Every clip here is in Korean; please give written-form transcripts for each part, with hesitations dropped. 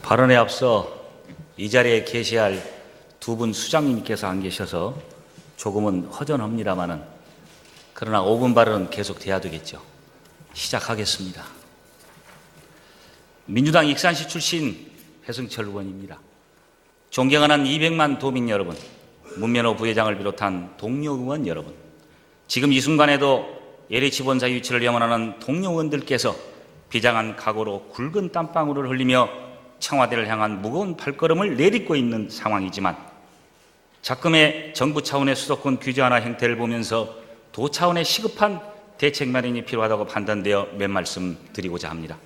발언에 앞서 이 자리에 계셔야 할 두 분 수장님께서 안 계셔서 조금은 허전합니다마는 그러나 5분 발언은 계속 돼야 되겠죠. 시작하겠습니다. 민주당 익산시 출신 배승철 의원입니다. 존경하는 200만 도민 여러분, 문면호 부회장을 비롯한 동료 의원 여러분, 지금 이 순간에도 LH 본사 유치를 염원하는 동료 의원들께서 비장한 각오로 굵은 땀방울을 흘리며 청와대를 향한 무거운 발걸음을 내딛고 있는 상황이지만 작금의 정부 차원의 수도권 규제 완화 행태를 보면서 도 차원의 시급한 대책 마련이 필요하다고 판단되어 몇 말씀 드리고자 합니다.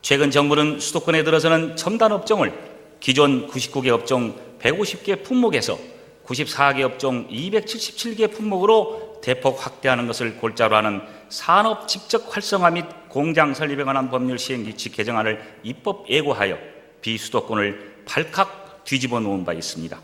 최근 정부는 수도권에 들어서는 첨단 업종을 기존 99개 업종 150개 품목에서 94개 업종 277개 품목으로 대폭 확대하는 것을 골자로 하는 산업 집적 활성화 및 공장 설립에 관한 법률 시행 규칙 개정안을 입법 예고하여 비수도권을 발칵 뒤집어 놓은 바 있습니다.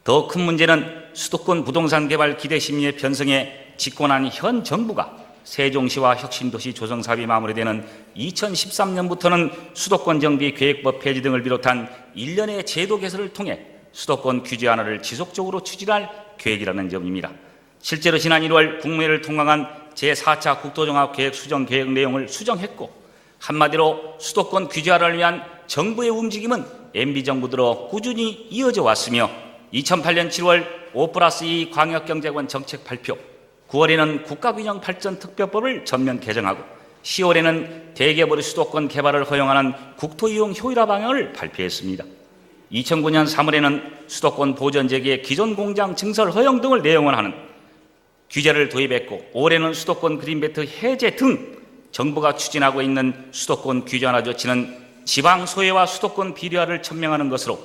더 큰 문제는 수도권 부동산 개발 기대 심리의 편성에 집권한 현 정부가 세종시와 혁신도시 조성 사업이 마무리되는 2013년부터는 수도권 정비 계획법 폐지 등을 비롯한 일련의 제도 개선을 통해 수도권 규제 완화를 지속적으로 추진할 계획이라는 점입니다. 실제로 지난 1월 국무회의를 통과한 제4차 국토종합계획 수정 계획 내용을 수정했고, 한마디로 수도권 규제 완화를 위한 정부의 움직임은 MB정부 들어 꾸준히 이어져 왔으며 2008년 7월 5+2 광역경제권 정책 발표, 9월에는 국가균형발전특별법을 전면 개정하고 10월에는 대개발의 수도권 개발을 허용하는 국토이용 효율화 방향을 발표했습니다. 2009년 3월에는 수도권 보전재개의 기존 공장 증설 허용 등을 내용화하는 규제를 도입했고, 올해는 수도권 그린벨트 해제 등 정부가 추진하고 있는 수도권 규제 완화 조치는 지방 소외와 수도권 비례화를 천명하는 것으로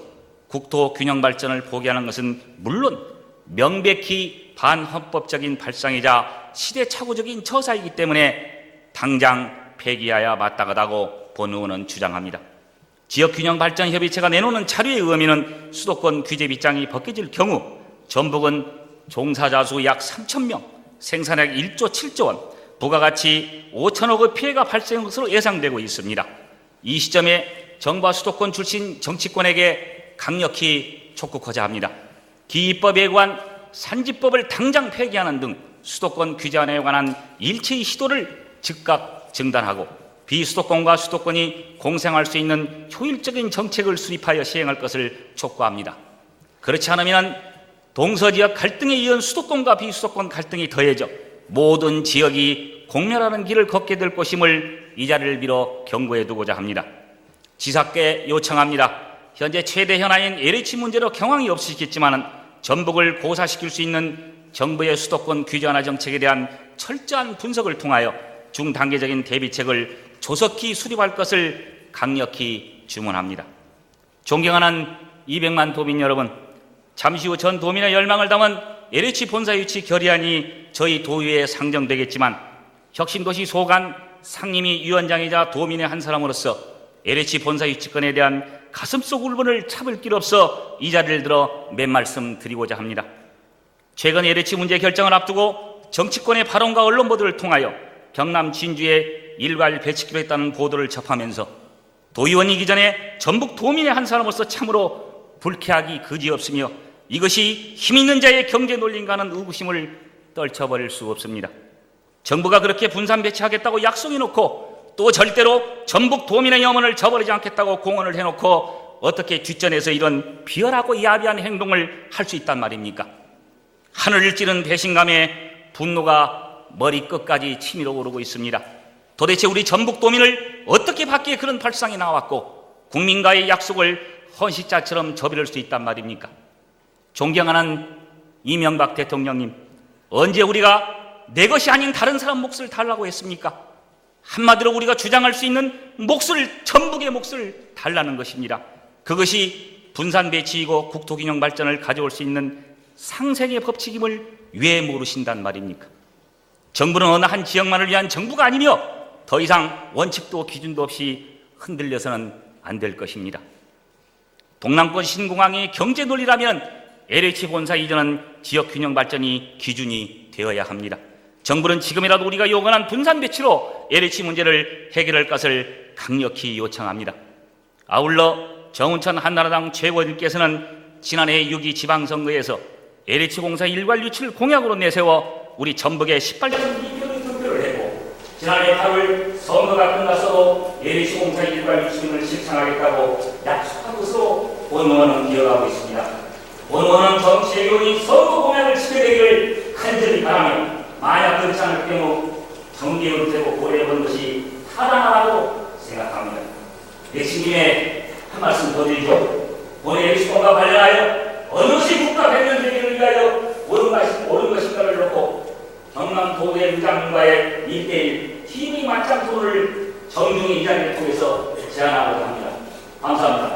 국토 균형 발전을 포기하는 것은 물론 명백히 반헌법적인 발상이자 시대착오적인 처사이기 때문에 당장 폐기해야 마땅하다고 본 의원은 주장합니다. 지역균형발전협의체가 내놓는 자료의 의미는 수도권 규제 빗장이 벗겨질 경우 전북은 종사자 수 약 3,000명, 생산액 1조 7조 원, 부가가치 5천억의 피해가 발생한 것으로 예상되고 있습니다. 이 시점에 정부와 수도권 출신 정치권에게 강력히 촉구하자 합니다. 기입법에 관한 산지법을 당장 폐기하는 등 수도권 규제 완화에 관한 일체의 시도를 즉각 중단하고 비수도권과 수도권이 공생할 수 있는 효율적인 정책을 수립하여 시행할 것을 촉구합니다. 그렇지 않으면 동서지역 갈등에 이은 수도권과 비수도권 갈등이 더해져 모든 지역이 공멸하는 길을 걷게 될 것임을 이 자리를 빌어 경고해 두고자 합니다. 지사께 요청합니다. 현재 최대 현안인 LH 문제로 경황이 없으시겠지만 전북을 고사시킬 수 있는 정부의 수도권 규제 완화 정책에 대한 철저한 분석을 통하여 중단계적인 대비책을 조속히 수립할 것을 강력히 주문합니다. 존경하는 200만 도민 여러분, 잠시 후 전 도민의 열망을 담은 LH 본사 유치 결의안이 저희 도의회에 상정되겠지만 혁신도시 소관 상임위 위원장이자 도민의 한 사람으로서 LH 본사 유치권에 대한 가슴속 울분을 참을 길 없어 이 자리를 들어 몇 말씀 드리고자 합니다. 최근 LH 문제 결정을 앞두고 정치권의 발언과 언론 보도를 통하여 경남 진주에 일괄 배치기로 했다는 보도를 접하면서 도의원이기 전에 전북 도민의 한 사람으로서 참으로 불쾌하기 그지없으며 이것이 힘있는 자의 경제 논리인가는 의구심을 떨쳐버릴 수 없습니다. 정부가 그렇게 분산 배치하겠다고 약속해놓고 또 절대로 전북 도민의 염원을 저버리지 않겠다고 공언을 해놓고 어떻게 뒷전에서 이런 비열하고 야비한 행동을 할 수 있단 말입니까? 하늘을 찌른 배신감에 분노가 머리끝까지 치밀어 오르고 있습니다. 도대체 우리 전북 도민을 어떻게 받기에 그런 발상이 나왔고 국민과의 약속을 헌시자처럼 저버릴 수 있단 말입니까? 존경하는 이명박 대통령님, 언제 우리가 내 것이 아닌 다른 사람 몫을 달라고 했습니까? 한마디로 우리가 주장할 수 있는 몫을, 전북의 몫을 달라는 것입니다. 그것이 분산 배치이고 국토균형 발전을 가져올 수 있는 상생의 법칙임을 왜 모르신단 말입니까? 정부는 어느 한 지역만을 위한 정부가 아니며 더 이상 원칙도 기준도 없이 흔들려서는 안 될 것입니다. 동남권 신공항의 경제 논리라면 LH 본사 이전은 지역균형 발전이 기준이 되어야 합니다. 정부는 지금이라도 우리가 요구하는 분산 배치로 LH 문제를 해결할 것을 강력히 요청합니다. 아울러 정운천 한나라당 최고위원께서는 지난해 6.2 지방선거에서 LH공사 일괄 유치를 공약으로 내세워 우리 전북에 18년 이변의 투표를 했고, 지난해 8월 선거가 끝났어도 LH공사 일괄 유치를 실천하겠다고 약속한 것으로 본 의원은 기억하고 있습니다. 본 의원은 정치의원이 선거 공약을 지켜내기를 간절히 바라며, 만약 그렇지 않을 경우 정계 은퇴고 고려해본 것이 타당하다고 생각합니다. 내친 김에 한 말씀 더 드리죠. 본 LH공과 관련하여 어느 것이 국가 백년 대계를 위하여 옳은 것인가를 놓고 경남 도의 의장님과의 1대1 TV 맞짱 토론을 정중히 이 자리를 통해서 제안하고자 합니다. 감사합니다.